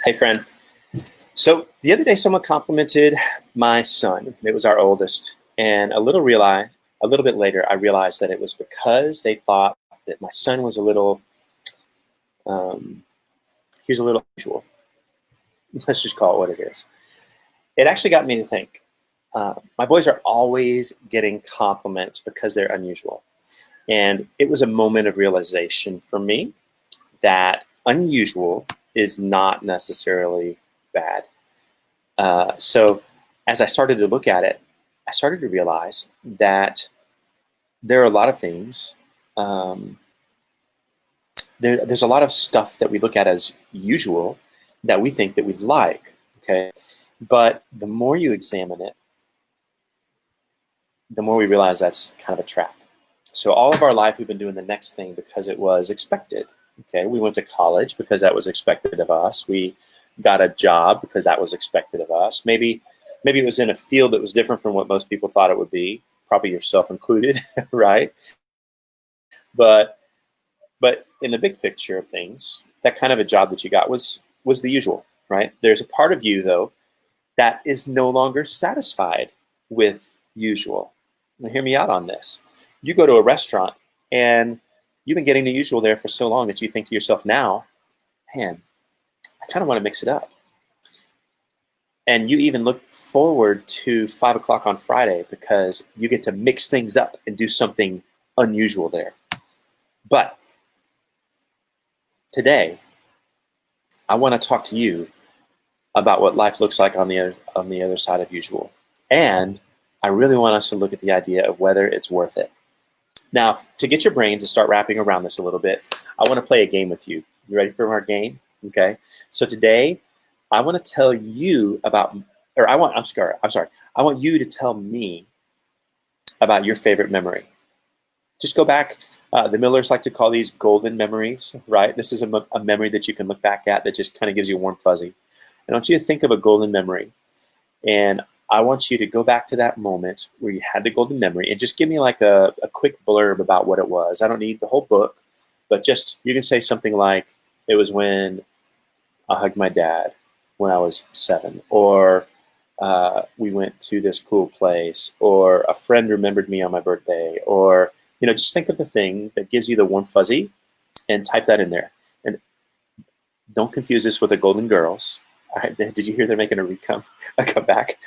Hey, friend. So the other day, someone complimented my son. It was our oldest, and a little bit later, I realized that it was because they thought that my son was um, he was a little unusual. Let's just call it what it is. It actually got me to think. My boys are always getting compliments because they're unusual, and it was a moment of realization for me that unusual is not necessarily bad. So as I started to look at it, I started to realize that there are a lot of things. Um, there's a lot of stuff that we look at as usual that we think that we like. Okay, but the more you examine it, the more we realize that's kind of a trap. So all of our life, we've been doing the next thing because it was expected. Okay, we went to college because that was expected of us. We got a job because that was expected of us. Maybe it was in a field that was different from what most people thought it would be, probably yourself included, right? But but in the big picture of things, that kind of a job that you got was the usual, right? There's a part of you though that is no longer satisfied with usual. Now, hear me out on this. You go to a restaurant and you've been getting the usual there for so long that you think to yourself now, man, I kind of want to mix it up. And you even look forward to 5 o'clock on Friday because you get to mix things up and do something unusual there. But today, I want to talk to you about what life looks like on the other side of usual. And I really want us to look at the idea of whether it's worth it. Now, to get your brain to start wrapping around this a little bit, I want to play a game with you. You ready for our game? Okay. So today, I want to tell you about, or I'm sorry. I want you to tell me about your favorite memory. Just go back. The Millers like to call these golden memories, right? This is a memory that you can look back at that just kind of gives you a warm fuzzy. And I want you to think of a golden memory. And I want you to go back to that moment where you had the golden memory and just give me like a quick blurb about what it was. I don't need the whole book, but just you can say something like, it was when I hugged my dad when I was 7, or we went to this cool place, or a friend remembered me on my birthday, or just think of the thing that gives you the warm fuzzy and type that in there. And don't confuse this with the Golden Girls. All right, did you hear they're making a comeback?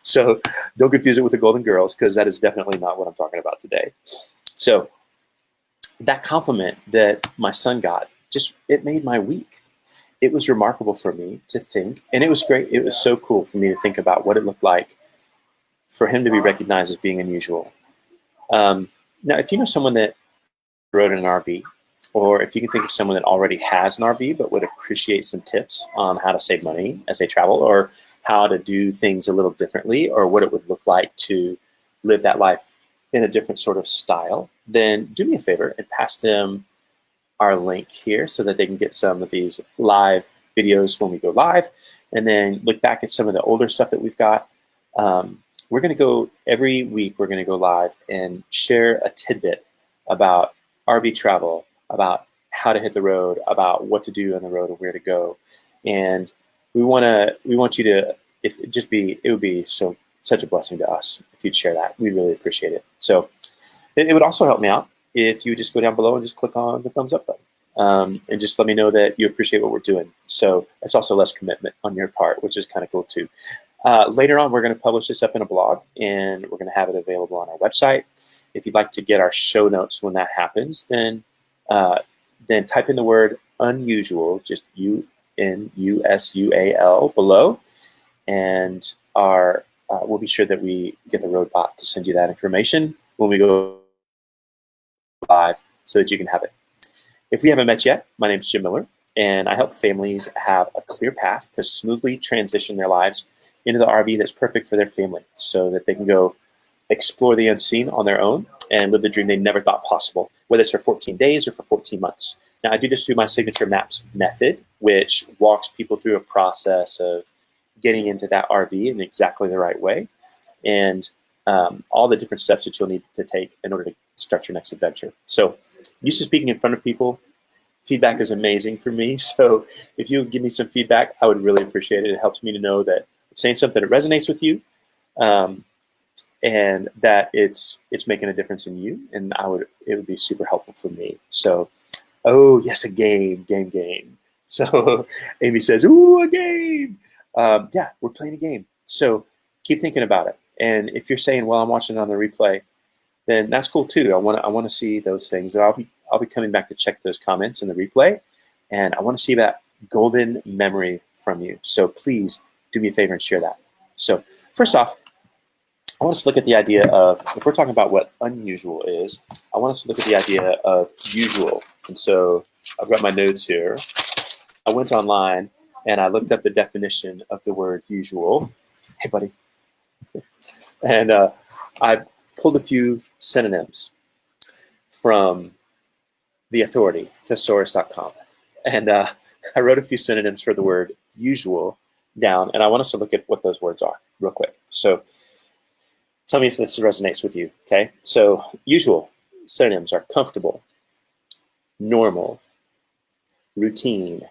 So don't confuse it with the Golden Girls because that is definitely not what I'm talking about today. So that compliment that my son got, it made my week. It was remarkable for me to think, and it was great. It was so cool for me to think about what it looked like for him to be recognized as being unusual. Now, if you know someone that rode in an RV, or if you can think of someone that already has an RV but would appreciate some tips on how to save money as they travel, or how to do things a little differently, or what it would look like to live that life in a different sort of style, then do me a favor and pass them our link here so that they can get some of these live videos when we go live, and then look back at some of the older stuff that we've got. We're going to go every week, we're going to go live and share a tidbit about RV travel, about how to hit the road, about what to do on the road and where to go. And we want you to, it would be such a blessing to us if you'd share that. We really appreciate it. So it would also help me out if you just go down below and just click on the thumbs up button, and just let me know that you appreciate what we're doing. So it's also less commitment on your part, which is kind of cool too. Later on, we're going to publish this up in a blog, and we're going to have it available on our website. If you'd like to get our show notes when that happens, then type in the word unusual, just UNUSUAL below, and we'll be sure that we get the road bot to send you that information when we go live so that you can have it. If we haven't met yet, my name is Jim Miller, and I help families have a clear path to smoothly transition their lives into the RV that's perfect for their family so that they can go explore the unseen on their own and live the dream they never thought possible, whether it's for 14 days or for 14 months. Now, I do this through my signature maps method, which walks people through a process of getting into that RV in exactly the right way, and all the different steps that you'll need to take in order to start your next adventure. So, used to speaking in front of people, Feedback is amazing for me. So if you give me some feedback, I would really appreciate it. It helps me to know that I'm saying something that resonates with you, um, and that it's making a difference in you. And it would be super helpful for me. So, oh yes, a game. So Amy says, "Ooh, a game." Yeah, we're playing a game. So keep thinking about it. And if you're saying, "Well, I'm watching it on the replay," then that's cool too. I want to see those things. I'll be coming back to check those comments in the replay, and I want to see that golden memory from you. So please do me a favor and share that. So first off, I want us to look at the idea of, if we're talking about what unusual is, I want us to look at the idea of usual. And so I've got my notes here. I went online and I looked up the definition of the word usual. Hey, buddy. And I pulled a few synonyms from the authority, thesaurus.com. And I wrote a few synonyms for the word usual down, and I want us to look at what those words are real quick. So tell me if this resonates with you, okay? So usual synonyms are comfortable, normal, routine,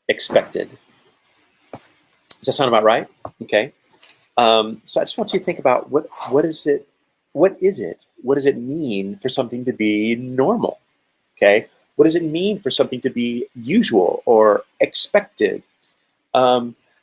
expected. Does that sound about right? Okay. So I just want you to think about what is it? What is it? What does it mean for something to be normal? Okay. What does it mean for something to be usual or expected?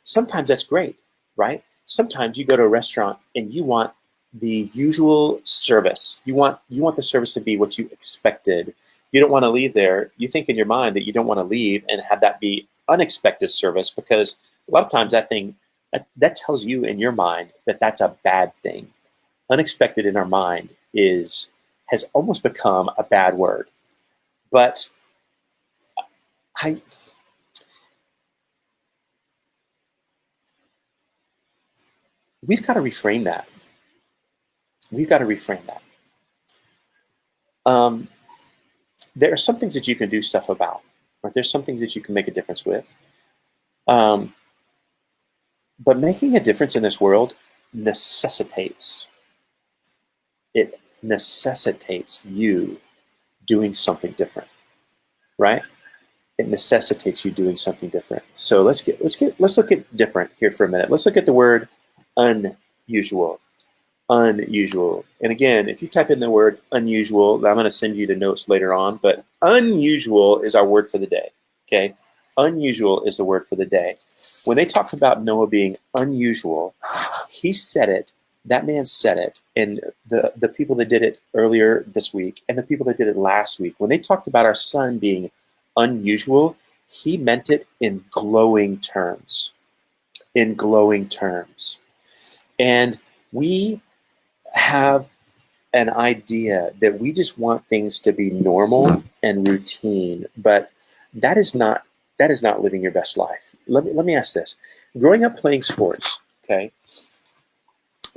Sometimes that's great, right? Sometimes you go to a restaurant and you want the usual service. You want the service to be what you expected. You don't want to leave there. You think in your mind that you don't want to leave and have that be unexpected service, because a lot of times that tells you in your mind that that's a bad thing. Unexpected in our mind has almost become a bad word. But we've got to reframe that. We've got to reframe that. There are some things that you can do stuff about, or there's some things that you can make a difference with. But making a difference in this world necessitates you doing something different, right? It necessitates you doing something different. So let's look at different here for a minute. Let's look at the word unusual. Unusual. And again, if you type in the word unusual, I'm going to send you the notes later on, but unusual is our word for the day. Okay? Unusual is the word for the day. When they talked about Noah being unusual, he said it, that man said it, and the people that did it earlier this week and the people that did it last week, when they talked about our son being unusual, he meant it in glowing terms. In glowing terms. And we have an idea that we just want things to be normal and routine, but that is not living your best life. Let me ask this. Growing up playing sports, okay?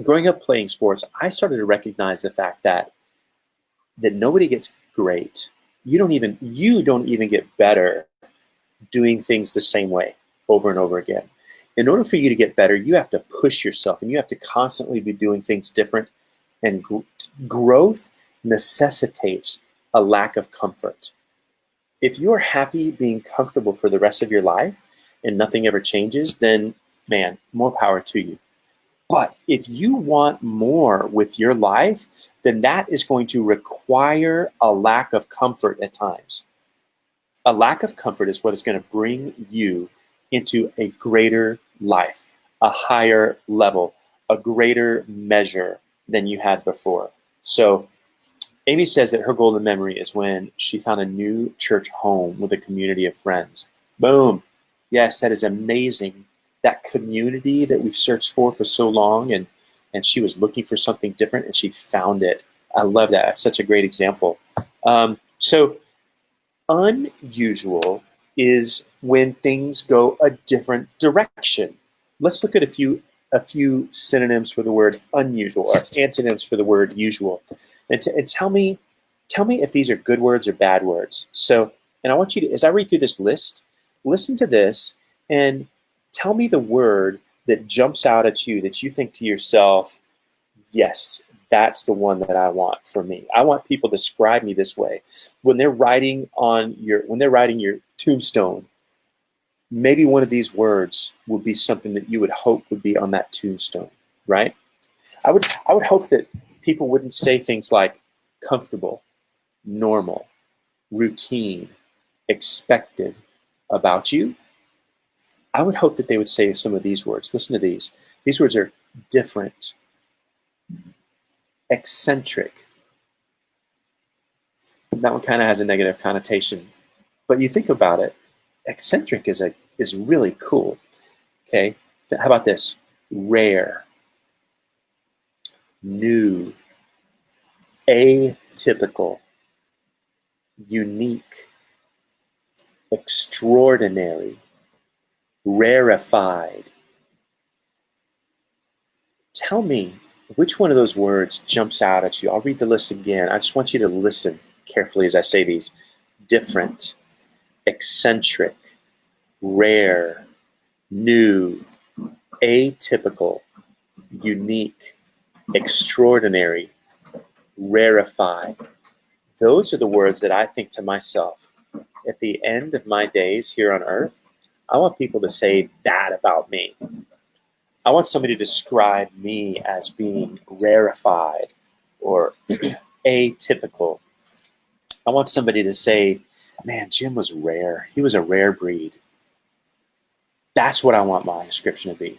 Growing up playing sports, I started to recognize the fact that nobody gets great. You don't even get better doing things the same way over and over again. In order for you to get better, you have to push yourself, and you have to constantly be doing things different. And growth necessitates a lack of comfort. If you're happy being comfortable for the rest of your life and nothing ever changes, then man, more power to you. But if you want more with your life, then that is going to require a lack of comfort at times. A lack of comfort is what is going to bring you into a greater life, a higher level, a greater measure than you had before. So Amy says that her golden memory is when she found a new church home with a community of friends. Boom. Yes, that is amazing. That community that we've searched for so long, and she was looking for something different, and she found it. I love that. That's such a great example. So unusual is when things go a different direction. Let's look at a few synonyms for the word unusual, or antonyms for the word usual, and tell me if these are good words or bad words. So, and I want you to, as I read through this list, listen to this and tell me the word that jumps out at you, that you think to yourself, yes, that's the one that I want for me. I want people to describe me this way. When they're writing your tombstone, maybe one of these words would be something that you would hope would be on that tombstone, right? I would hope that people wouldn't say things like comfortable, normal, routine, expected about you. I would hope that they would say some of these words. Listen to these. These words are different, eccentric. That one kind of has a negative connotation, but you think about it, eccentric is really cool. Okay, how about this? Rare, new, atypical, unique, extraordinary, rarefied. Tell me which one of those words jumps out at you. I'll read the list again. I just want you to listen carefully as I say these. Different, eccentric, rare, new, atypical, unique, extraordinary, rarefied. Those are the words that I think to myself, at the end of my days here on earth, I want people to say that about me. I want somebody to describe me as being rarefied or atypical. I want somebody to say, man, Jim was rare. He was a rare breed. That's what I want my description to be.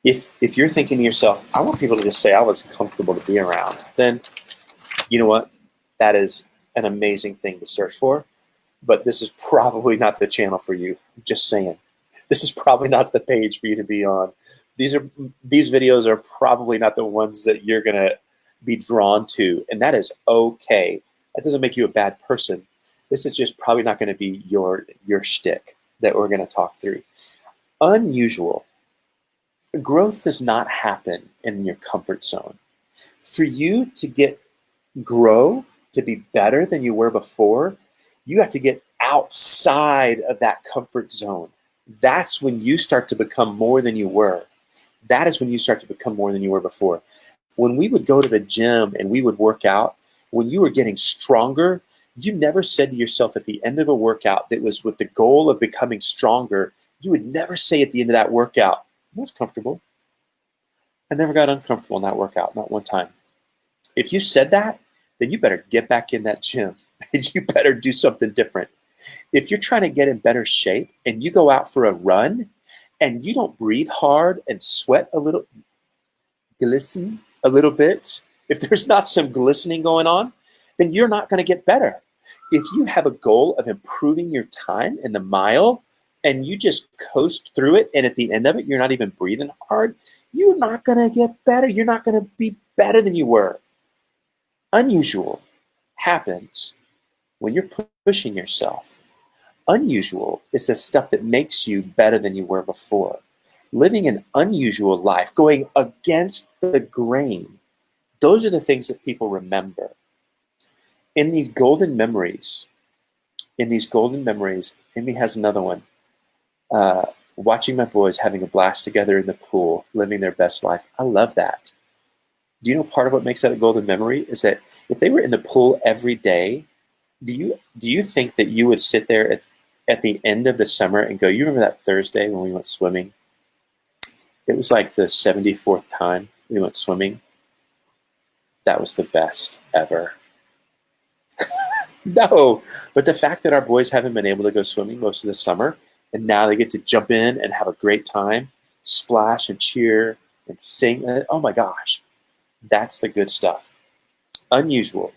If you're thinking to yourself, I want people to just say I was comfortable to be around, then you know what? That is an amazing thing to search for. But this is probably not the channel for you. I'm just saying. This is probably not the page for you to be on. These videos are probably not the ones that you're going to be drawn to, and that is okay. That doesn't make you a bad person. This is just probably not going to be your shtick that we're going to talk through. Unusual. Growth does not happen in your comfort zone. For you to grow, to be better than you were before, you have to get outside of that comfort zone. That's when you start to become more than you were. That is when you start to become more than you were before. When we would go to the gym and we would work out, when you were getting stronger, you never said to yourself at the end of a workout that was with the goal of becoming stronger, you would never say at the end of that workout, I was comfortable. I never got uncomfortable in that workout, not one time. If you said that, then you better get back in that gym. You better do something different. If you're trying to get in better shape and you go out for a run and you don't breathe hard and sweat a little, glisten a little bit, if there's not some glistening going on, then you're not going to get better. If you have a goal of improving your time in the mile and you just coast through it and at the end of it, you're not even breathing hard, you're not going to get better. You're not going to be better than you were. Unusual happens when you're pushing yourself. Unusual is the stuff that makes you better than you were before. Living an unusual life, going against the grain, those are the things that people remember. In these golden memories, Amy has another one. Watching my boys having a blast together in the pool, living their best life. I love that. Do you know part of what makes that a golden memory is that if they were in the pool every day, do you think that you would sit there at the end of the summer and go, you remember that Thursday when we went swimming? It was like the 74th time we went swimming. That was the best ever. No, but the fact that our boys haven't been able to go swimming most of the summer, and now they get to jump in and have a great time, splash and cheer and sing. Oh my gosh, that's the good stuff. Unusual.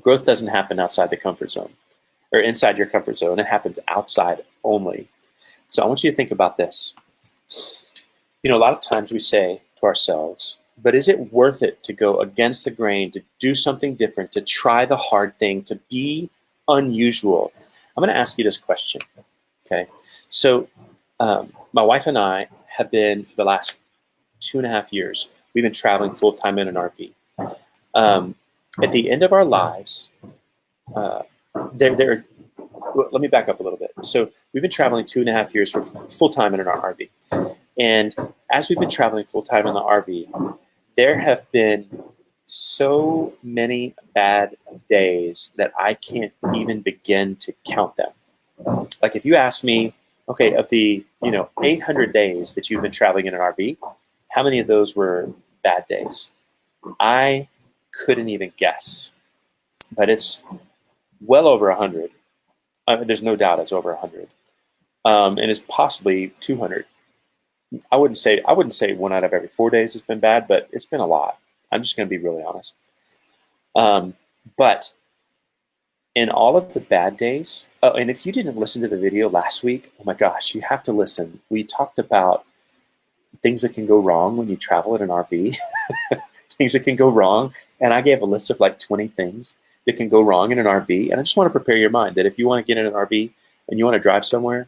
Growth doesn't happen outside the comfort zone or inside your comfort zone. It happens outside only. So I want you to think about this. You know, a lot of times we say to ourselves, but is it worth it to go against the grain, to do something different, to try the hard thing, to be unusual? I'm going to ask you this question. Okay. So my wife and I have been, for the last 2.5 years, we've been traveling full-time in an RV. At the end of our lives, let me back up a little bit. So we've been traveling 2.5 years for full-time in an RV. And as we've been traveling full-time in the RV, There have been so many bad days that I can't even begin to count them. Like if you ask me, okay, of the 800 days that you've been traveling in an RV, how many of those were bad days? I couldn't even guess, but it's well over 100. There's no doubt it's over 100, and it's possibly 200. I wouldn't say 1 out of every 4 days has been bad, but it's been a lot. I'm just going to be really honest. Um, but in all of the bad days, oh, and if you didn't listen to the video last week, oh my gosh, you have to listen. We talked about things that can go wrong when you travel in an RV, things that can go wrong. And I gave a list of like 20 things that can go wrong in an RV. And I just want to prepare your mind that if you want to get in an RV and you want to drive somewhere,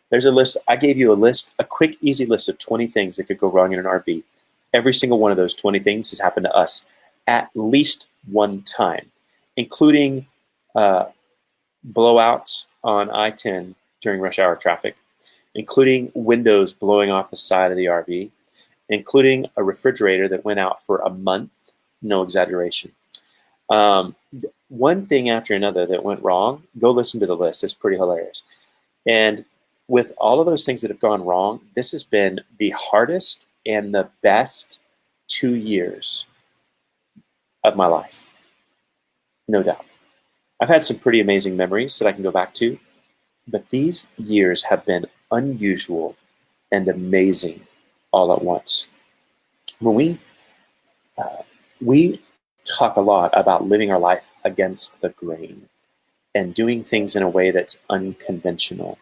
there's a list. I gave you a list, a quick, easy list of 20 things that could go wrong in an RV. Every single one of those 20 things has happened to us at least one time, including blowouts on I-10 during rush hour traffic, including windows blowing off the side of the RV, including a refrigerator that went out for a month, no exaggeration. One thing after another that went wrong, go listen to the list. It's pretty hilarious. And with all of those things that have gone wrong, this has been the hardest and the best 2 years of my life, no doubt. I've had some pretty amazing memories that I can go back to, but these years have been unusual and amazing all at once. When we talk a lot about living our life against the grain and doing things in a way that's unconventional.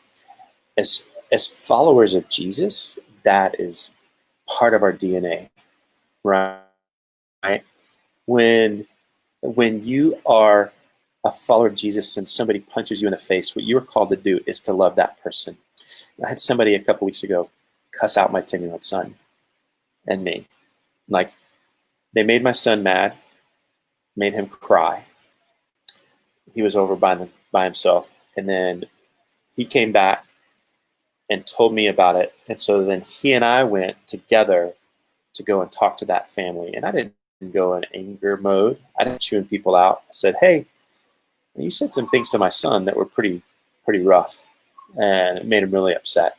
As followers of Jesus, that is part of our DNA, right? When you are a follower of Jesus and somebody punches you in the face, what you're called to do is to love that person. I had somebody a couple weeks ago cuss out my 10-year-old son and me. Like, they made my son mad, made him cry. He was over by himself, and then he came back and told me about it. And so then he and I went together to go and talk to that family. And I didn't go in anger mode. I didn't chewing people out. I said, hey, you said some things to my son that were pretty rough, and it made him really upset.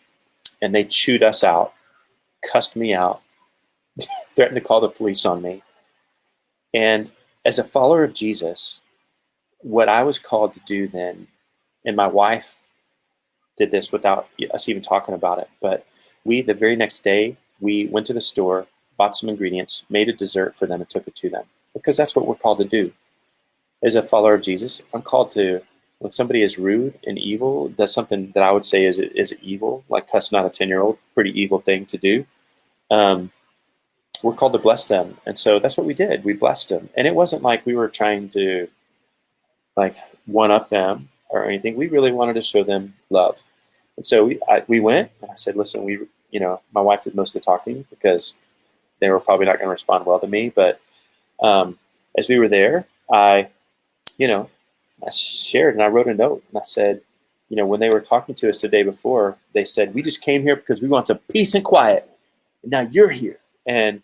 And they chewed us out, cussed me out, threatened to call the police on me. And as a follower of Jesus, what I was called to do then, and my wife did this without us even talking about it, but the very next day, we went to the store, bought some ingredients, made a dessert for them, and took it to them, because that's what we're called to do. As a follower of Jesus, I'm called to, when somebody is rude and evil, does something that I would say is evil, like cussing out a 10-year-old, pretty evil thing to do. We're called to bless them. And so that's what we did. We blessed them. And it wasn't like we were trying to like one-up them or anything. We really wanted to show them love. And so we went, and I said, listen, my wife did most of the talking because they were probably not going to respond well to me. But as we were there, I shared, and I wrote a note, and I said, when they were talking to us the day before, they said, we just came here because we want some peace and quiet. And now you're here. And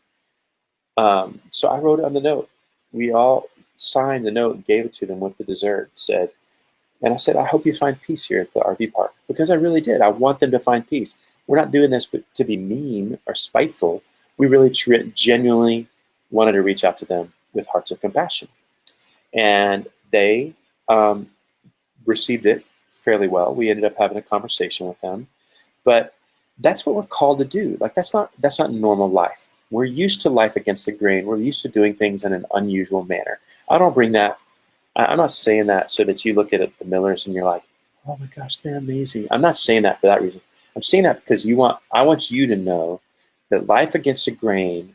so I wrote it on the note. We all signed the note and gave it to them with the dessert. And I said, I hope you find peace here at the RV park, because I really did. I want them to find peace. We're not doing this to be mean or spiteful. We really genuinely wanted to reach out to them with hearts of compassion. And they received it fairly well. We ended up having a conversation with them. But that's what we're called to do. Like, that's not normal life. We're used to life against the grain. We're used to doing things in an unusual manner. I don't bring that. I'm not saying that so that you look at the Millers and you're like, oh my gosh, they're amazing. I'm not saying that for that reason. I'm saying that because I want you to know that life against the grain,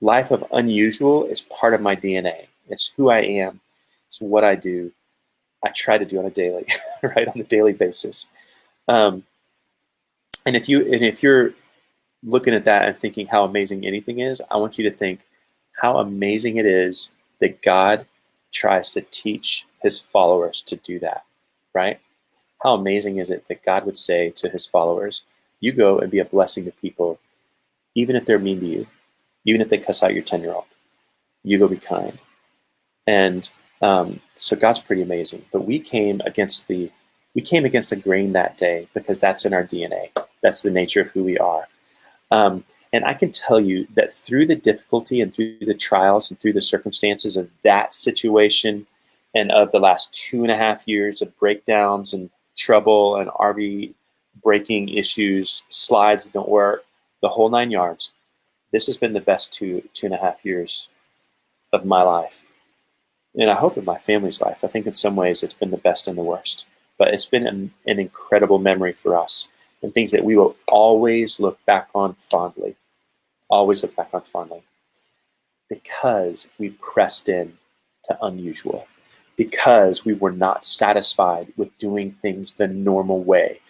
life of unusual, is part of my DNA. It's who I am. It's what I do. I try to do on a daily, right, on a daily basis. And if you're looking at that and thinking how amazing anything is, I want you to think how amazing it is that God tries to teach his followers to do that, right? How amazing is it that God would say to his followers, you go and be a blessing to people, even if they're mean to you, even if they cuss out your 10-year-old. You go be kind. And so God's pretty amazing. But we came against the grain that day because that's in our DNA. That's the nature of who we are. And I can tell you that through the difficulty and through the trials and through the circumstances of that situation and of the last 2.5 years of breakdowns and trouble and RV breaking issues, slides that don't work, the whole 9 yards, this has been the best 2.5 years of my life. And I hope in my family's life. I think in some ways it's been the best and the worst. But it's been an incredible memory for us and things that we will always look back on fondly. Always look back on fondly. Because we pressed in to unusual. Because we were not satisfied with doing things the normal way.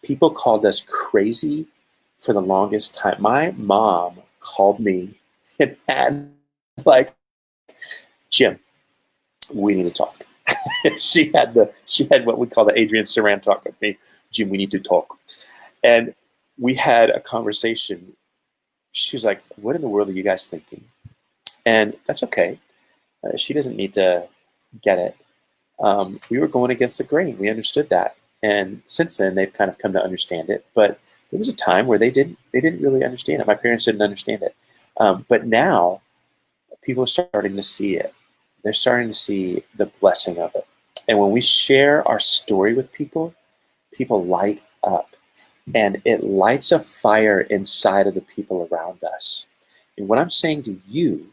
People called us crazy for the longest time. My mom called me and had like, Jim, we need to talk. she had what we call the Adrian Saran talk with me. Jim, we need to talk. And we had a conversation. She was like, what in the world are you guys thinking? And that's okay. She doesn't need to get it. We were going against the grain. We understood that. And since then, they've kind of come to understand it. But there was a time where they didn't really understand it. My parents didn't understand it. But now, people are starting to see it. They're starting to see the blessing of it. And when we share our story with people, people light up. And it lights a fire inside of the people around us. And what I'm saying to you,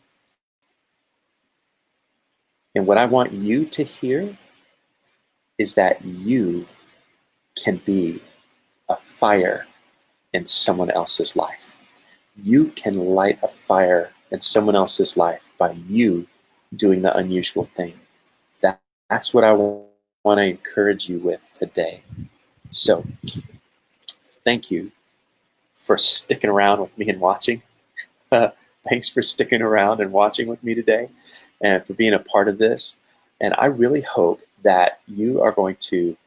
and what I want you to hear, is that you can be a fire in someone else's life. You can light a fire in someone else's life by you doing the unusual thing. That's what I want to encourage you with today. So, thank you for sticking around with me and watching. Thanks for sticking around and watching with me today and for being a part of this. And I really hope that you are going to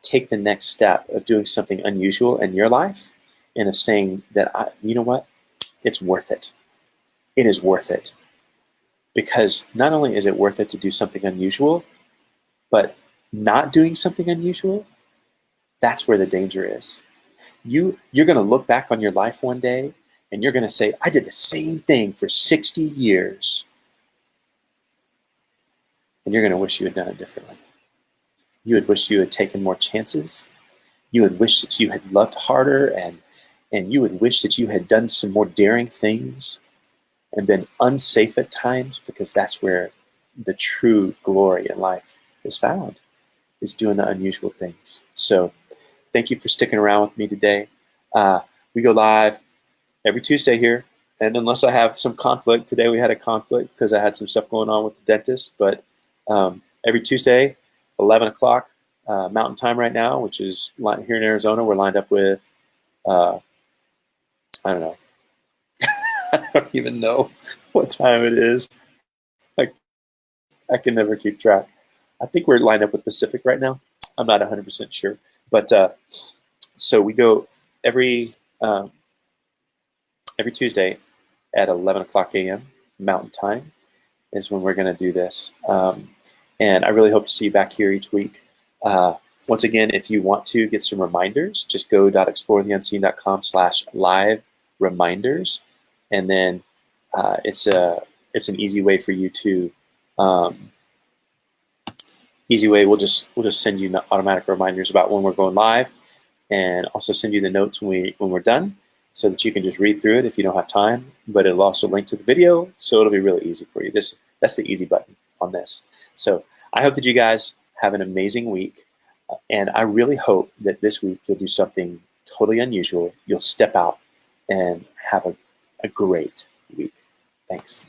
take the next step of doing something unusual in your life and of saying that, you know what, it's worth it. It is worth it. Because not only is it worth it to do something unusual, but not doing something unusual, that's where the danger is. You're going to look back on your life one day and you're going to say, I did the same thing for 60 years. And you're going to wish you had done it differently. You would wish you had taken more chances. You would wish that you had loved harder, and you would wish that you had done some more daring things and been unsafe at times, because that's where the true glory in life is found, is doing the unusual things. So thank you for sticking around with me today. We go live every Tuesday here. And unless I have some conflict, today we had a conflict because I had some stuff going on with the dentist, but every Tuesday, 11 o'clock Mountain Time right now, which is here in Arizona, we're lined up with, I don't know. I don't even know what time it is. I can never keep track. I think we're lined up with Pacific right now. I'm not 100% sure. But so we go every Tuesday at 11 o'clock a.m. Mountain Time is when we're going to do this. And I really hope to see you back here each week. Once again, if you want to get some reminders, just go .exploretheunseen.com/live reminders. And then it's an easy way for you to we'll just send you automatic reminders about when we're going live, and also send you the notes when we're done, so that you can just read through it if you don't have time. But it'll also link to the video, so it'll be really easy for you. That's the easy button on this. So I hope that you guys have an amazing week, and I really hope that this week you'll do something totally unusual. You'll step out and have a great week. Thanks.